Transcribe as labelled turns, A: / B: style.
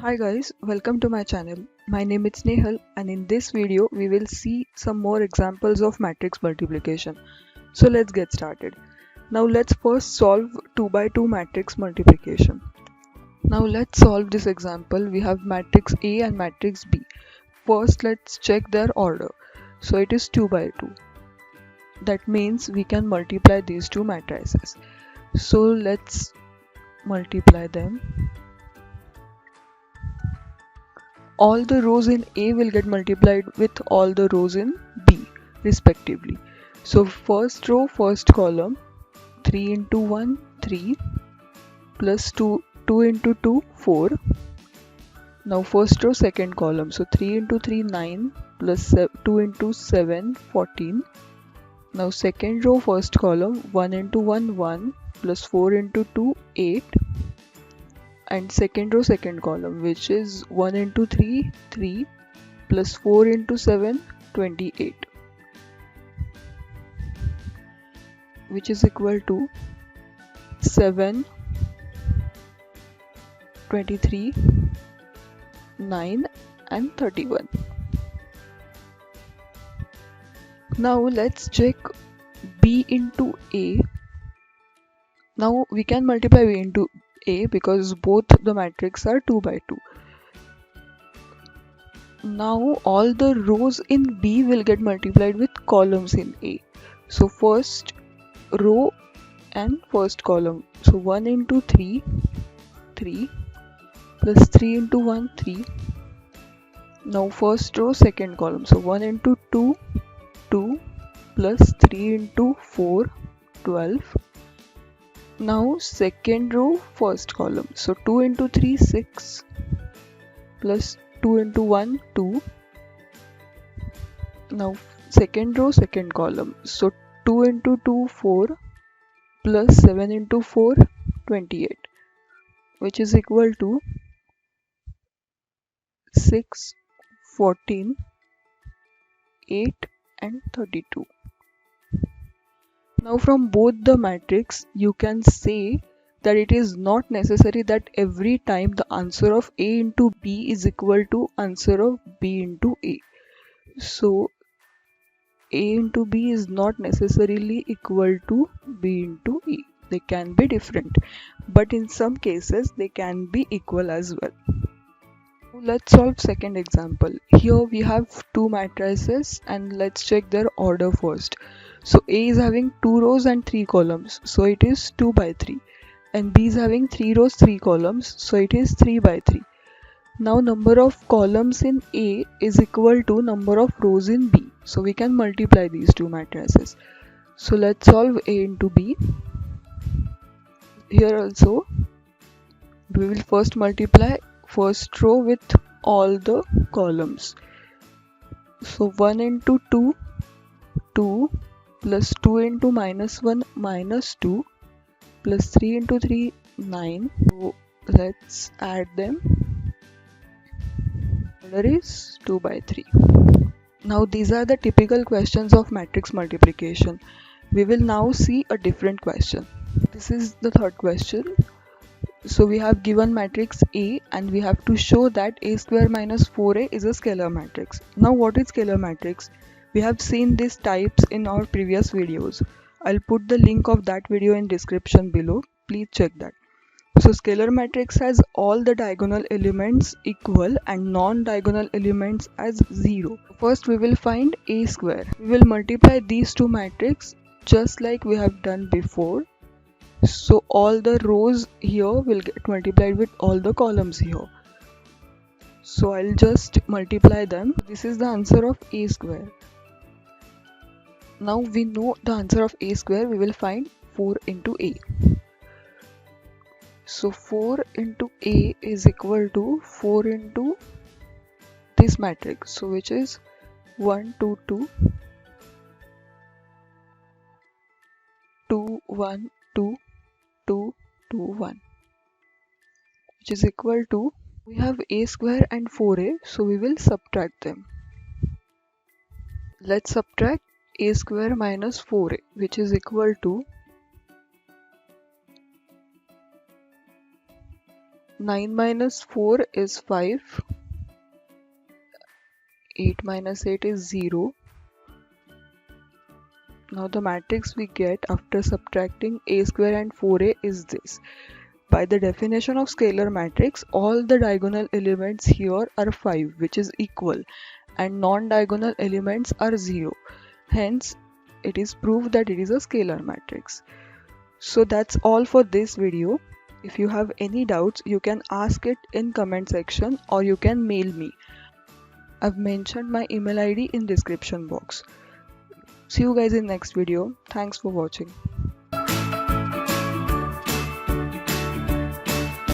A: Hi guys, welcome to my channel. My name is Nehal and in this video we will see some more examples of matrix multiplication. So let's get started. Now let's first solve 2 by 2 matrix multiplication. Now let's solve this example. We have matrix A and matrix B. First let's check their order. So it is 2 by 2. That means we can multiply these two matrices. So let's multiply them. All the rows in A will get multiplied with all the rows in B respectively. So first row, first column, 3 into 1, 3, plus 2 into 2, 4. Now first row, second column, so 3 into 3, 9, plus 2 into 7, 14. Now second row, first column, 1 into 1, 1, plus 4 into 2, 8. And second row, second column, which is 1 into 3, 3, plus 4 into 7, 28, which is equal to 7, 23, 9 and 31. Now let's check B into A. Now we can multiply B into A because both the matrix are 2 by 2. Now all the rows in B will get multiplied with columns in A. So first row and first column. So 1 into 3, 3, plus 3 into 1, 3. Now first row, second column. So 1 into 2, 2, plus 3 into 4, 12. Now second row, first column. So 2 into 3, 6, plus 2 into 1, 2. Now second row, second column. So 2 into 2, 4, plus 7 into 4, 28, which is equal to 6, 14, 8 and 32. Now from both the matrix you can say that it is not necessary that every time the answer of A into B is equal to answer of B into A. So A into B is not necessarily equal to B into A. They can be different, but in some cases they can be equal as well. Let's solve second example. Here we have two matrices and let's check their order first. So A is having 2 rows and 3 columns, so it is 2 by 3. And B is having 3 rows, 3 columns, so it is 3 by 3. Now number of columns in A is equal to number of rows in B. So we can multiply these two matrices. So let's solve A into B. Here also we will first multiply first row with all the columns. So 1 into 2, 2, plus 2 into minus 1, minus 2, plus 3 into 3, 9. So let's add them. Order is 2 by 3. Now these are the typical questions of matrix multiplication. We will now see a different question. This is the third question. So we have given matrix A and we have to show that A square minus 4A is a scalar matrix. Now what is scalar matrix? We have seen these types in our previous videos. I'll put the link of that video in description below. Please check that. So scalar matrix has all the diagonal elements equal and non-diagonal elements as 0. First we will find A square. We will multiply these two matrices just like we have done before. So all the rows here will get multiplied with all the columns here. So I'll just multiply them. This is the answer of A square. Now we know the answer of A square. We will find 4 into A. So 4 into A is equal to 4 into this matrix. So which is 1, 2, 2, 2, 1, 2, 2, 2, 1, which is equal to, we have A square and 4A, so we will subtract them. Let's subtract A square minus 4A, which is equal to 9 minus 4 is 5. 8 minus 8 is 0. Now the matrix we get after subtracting a square and 4a is this. By the definition of scalar matrix, all the diagonal elements here are 5, which is equal, and non-diagonal elements are 0. Hence, it is proof that it is a scalar matrix. So that's all for this video. If you have any doubts, you can ask it in comment section or you can mail me. I've mentioned my email ID in description box. See you guys in next video. Thanks for watching.